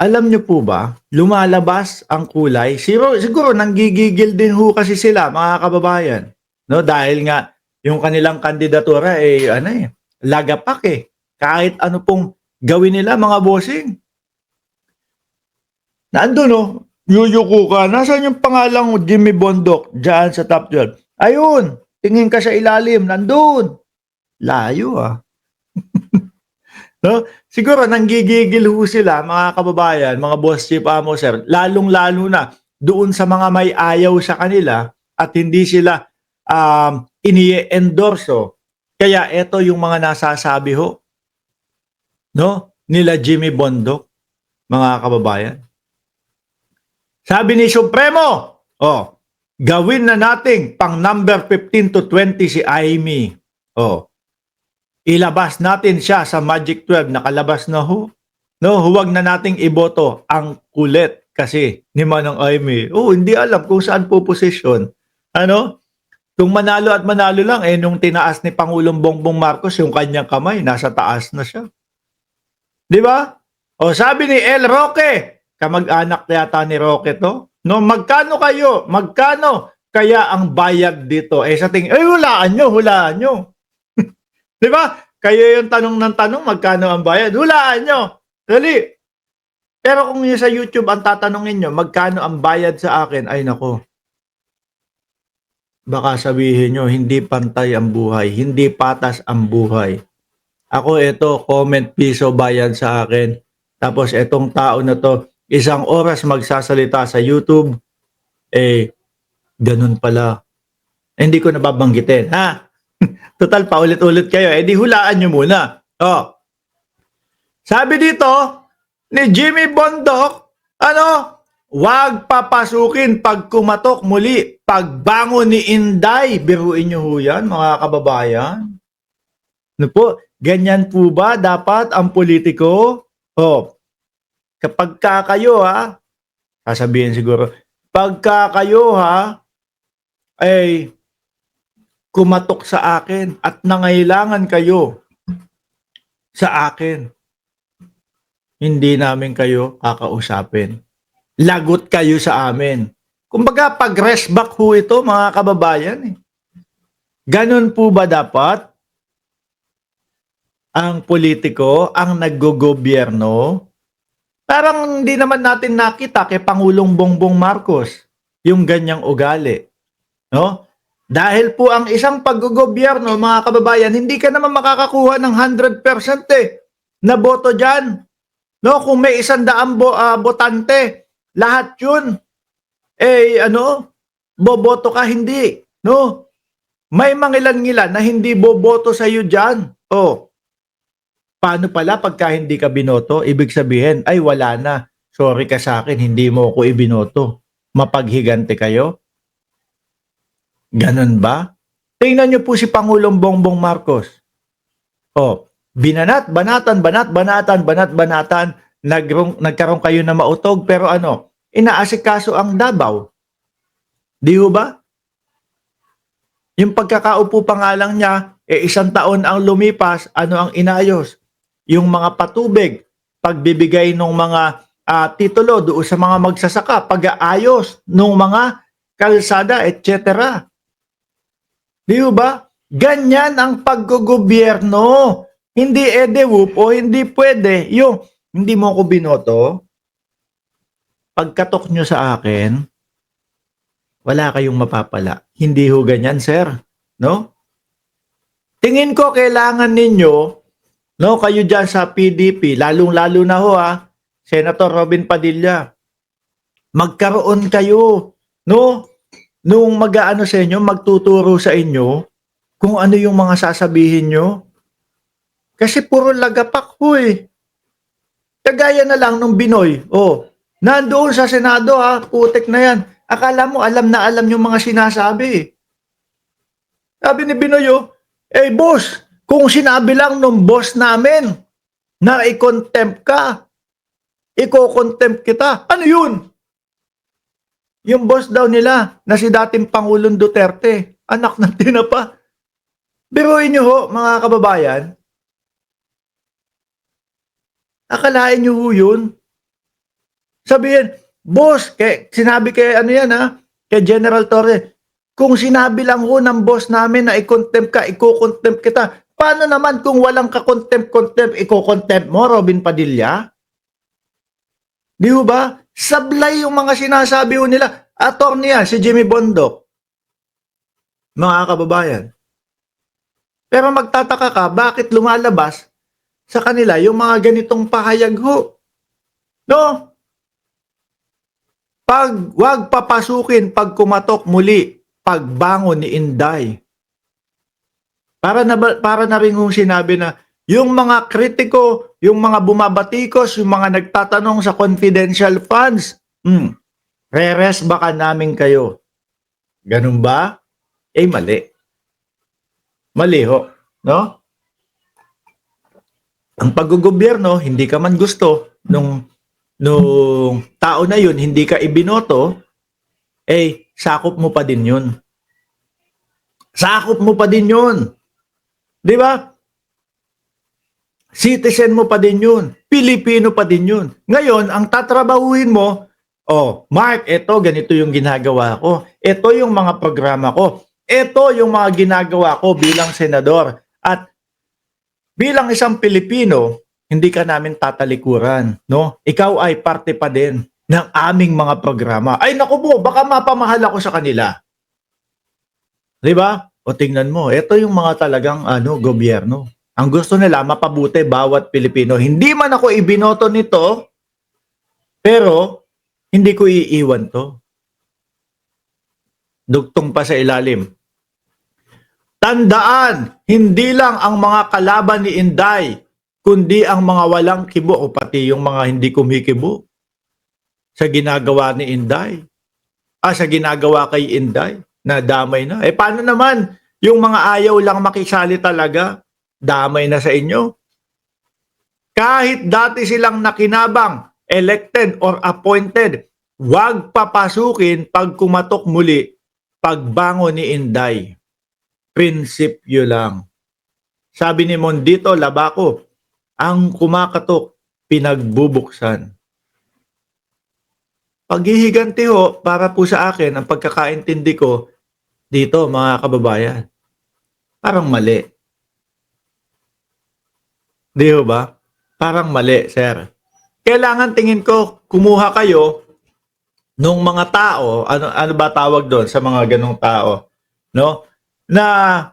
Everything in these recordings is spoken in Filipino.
Alam niyo po ba, lumalabas ang kulay, siguro nanggigigil din ho kasi sila mga kababayan, 'no, dahil nga yung kanilang kandidatura, ano, lagapak, Kahit ano pong gawin nila mga bossing, nandun, oh, yuyuko ka, "Nasaan yung pangalan mo, Jimmy Bondok?" Diyan sa top 12. Ayun, tingin ka sa ilalim, nandun. Layo, 'no? Siguro nanggigigil ho sila mga kababayan, mga boss chief amo sir, lalong-lalo na doon sa mga may ayaw sa kanila at hindi sila, ini-endorso. Kaya eto yung mga nasasabi ho, 'no, nila Jimmy Bondoc, mga kababayan. Sabi ni Supremo, gawin na nating pang number 15 to 20 si Amy. Ilabas natin siya sa Magic 12, nakalabas na ho. No, huwag na nating iboto ang kulit kasi ni Manang Amy. Hindi alam kung saan po posisyon. Ano? Kung manalo at manalo lang, nung tinaas ni Pangulong Bongbong Marcos yung kanyang kamay, nasa taas na siya. Di ba? Sabi ni El Roque, kamag-anak yata ni Roque to, no, magkano kayo? Magkano kaya ang bayad dito? Sa tingin, hulaan nyo, hulaan nyo. Di ba? Kayo yung tanong ng tanong, magkano ang bayad? Hulaan nyo. Dali. Pero kung yung sa YouTube ang tatanungin nyo, magkano ang bayad sa akin? Ay nako. Baka sabihin nyo, hindi pantay ang buhay. Hindi patas ang buhay. Ako ito, comment piso bayad sa akin. Tapos etong tao na to, 1 oras magsasalita sa YouTube. Ganun pala. Hindi ko nababanggitin, ha? Total, paulit-ulit kayo. Di hulaan nyo muna. Sabi dito, ni Jimmy Bondoc, wag papasukin pag kumatok muli. Pagbangon ni Inday. Biruin nyo ho yan, mga kababayan. Ano po? Ganyan po ba dapat ang politiko? Kapag kayo, sasabihin siguro, pagka kayo, kumatok sa akin at nangailangan kayo sa akin, hindi namin kayo kakausapin. Lagot kayo sa amin. Kumbaga, pag-rest back ho ito, mga kababayan. Ganun po ba dapat ang politiko, ang naggogobyerno? Parang hindi naman natin nakita kay Pangulong Bongbong Marcos yung ganyang ugali. No? Dahil po ang isang paggogobyerno, mga kababayan, hindi ka naman makakakuha ng 100% na boto dyan. No, kung may 100 botante, lahat yun, boboto ka, hindi. No? May mangilan-ngilan na hindi boboto sa iyo dyan. Paano pala pagka hindi ka binoto? Ibig sabihin, ay wala na. Sorry ka sa akin, hindi mo ako ibinoto. Mapaghigante kayo? Ganun ba? Tingnan niyo po si Pangulong Bongbong Marcos. Banatan. Nagkaroon kayo na mautog, pero inaasikaso ang Davao. Di ho ba? Yung pagkakaupo pa nga lang niya, 1 taon ang lumipas, ano ang inayos? Yung mga patubig, pagbibigay ng mga titulo doon sa mga magsasaka, pag-aayos ng mga kalsada, etc. Di ba? Ganyan ang paggogobyerno. Hindi edewup o hindi pwede. Yung hindi mo ko binoto, pagkatok nyo sa akin, wala kayong mapapala. Hindi ho ganyan, sir. No? Tingin ko kailangan ninyo, no, kayo dyan sa PDP, lalong-lalo na ho, Senator Robin Padilla, magkaroon kayo, no, nung mag-aano sa inyo, magtuturo sa inyo kung ano yung mga sasabihin nyo. Kasi puro lagapak ho Kagaya na lang nung Binoy. Nandoon sa Senado putek na yan. Akala mo alam na alam yung mga sinasabi. Sabi ni Binoy, boss, kung sinabi lang nung boss namin na i-contempt ka, i-contempt kita. Ano yun? Yung boss daw nila na si dating Pangulong Duterte, anak ng tinapa. Biruin nyo ho, mga kababayan. Akalain nyo ho yun. Sabihin, boss, sinabi kay ano yan ha, kay General Torre, kung sinabi lang ho ng boss namin na i-contempt ka, i-contempt kita, paano naman kung walang ka-contempt, i-contempt mo, Robin Padilla? Di ba? Sablay yung mga sinasabi ho nila. Attorney yan, si Jimmy Bondoc. Mga kababayan. Pero magtataka ka, bakit lumalabas sa kanila yung mga ganitong pahayag ho? No? Wag papasukin pag kumatok muli, pagbangon ni Inday. Para na rin kung sinabi na yung mga kritiko, yung mga bumabatikos, yung mga nagtatanong sa confidential funds, re-rest baka namin kayo. Ganun ba? Eh mali. Mali ho, no? Ang paggogobyerno, hindi ka man gusto nung tao na yun, hindi ka ibinoto, sakop mo pa din yun. Sakop mo pa din yun. Di ba? Citizen mo pa din yun. Pilipino pa din yun. Ngayon, ang tatrabahuin mo, Mark, eto, ganito yung ginagawa ko. Ito yung mga programa ko. Ito yung mga ginagawa ko bilang senador. At bilang isang Pilipino, hindi ka namin tatalikuran. No? Ikaw ay parte pa din ng aming mga programa. Ay naku po, baka mapamahal ako sa kanila. Di ba? O tingnan mo, ito yung mga talagang gobyerno. Ang gusto nila, mapabuti bawat Pilipino. Hindi man ako ibinoto nito, pero hindi ko iiwan to. Dugtong pa sa ilalim. Tandaan, hindi lang ang mga kalaban ni Inday, kundi ang mga walang kibo o pati yung mga hindi kumikibo sa ginagawa ni Inday. Sa ginagawa kay Inday, na damay na. Paano naman yung mga ayaw lang makisali talaga, damay na sa inyo? Kahit dati silang nakinabang, elected or appointed, wag papasukin pag kumatok muli, pagbangon ni Inday. Prinsipyo lang. Sabi ni Mondito Labaco, ang kumakatok, pinagbubuksan. Paghihiganti ho, para po sa akin, ang pagkakaintindi ko dito, mga kababayan, parang mali. Di ba? Parang mali, sir. Kailangan tingin ko, kumuha kayo nung mga tao, ano ba tawag doon sa mga ganong tao, no? Na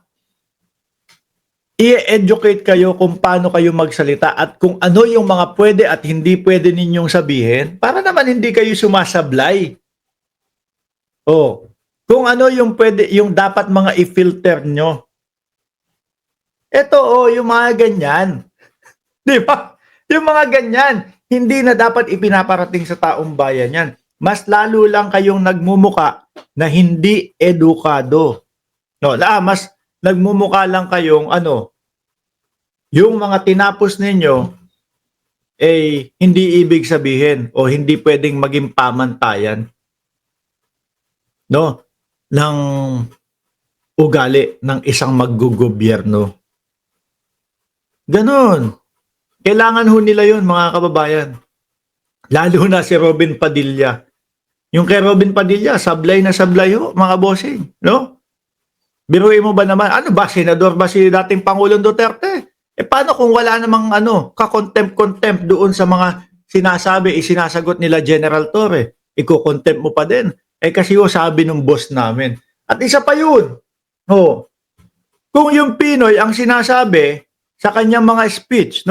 i-educate kayo kung paano kayo magsalita at kung ano yung mga pwede at hindi pwede ninyong sabihin para naman hindi kayo sumasablay. Kung ano yung pwede, yung dapat mga i-filter nyo. Ito yung mga ganyan. Di ba? Yung mga ganyan, hindi na dapat ipinaparating sa taong bayan yan. Mas lalo lang kayong nagmumuka na hindi edukado. Mas nagmumuka lang kayong yung mga tinapos ninyo hindi ibig sabihin o hindi pwedeng maging pamantayan ng ugali ng isang maggogobyerno. Ganon. Kailangan ho nila yun, mga kababayan. Lalo na si Robin Padilla. Yung kay Robin Padilla, sablay na sablay ho, mga bossing. No? Biruin mo ba naman, senador ba si dating Pangulong Duterte? Paano kung wala namang ka-contempt doon sa mga sinasabi, sinasagot nila General Torre? Iko-contempt mo pa din. Kasi sabi ng boss namin. At isa pa yun. Kung yung Pinoy ang sinasabi sa kanyang mga speech,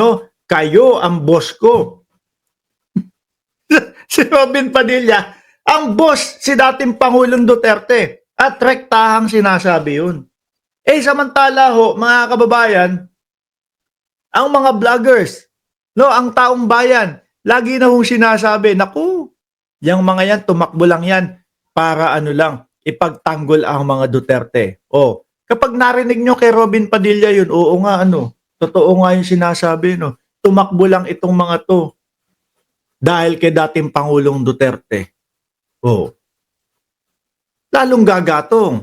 kayo ang boss ko. Si Robin Padilla, ang boss si dating Pangulong Duterte. At rektahang sinasabi yun. Samantala mga kababayan, ang mga vloggers, ang taong bayan, lagi na hong sinasabi, naku, yung mga yan, tumakbo lang yan para ipagtanggol ang mga Duterte. Kapag narinig nyo kay Robin Padilla yun, oo nga, totoo nga yung sinasabi, tumakbo lang itong mga to dahil kay dating Pangulong Duterte. Lalong gagatong.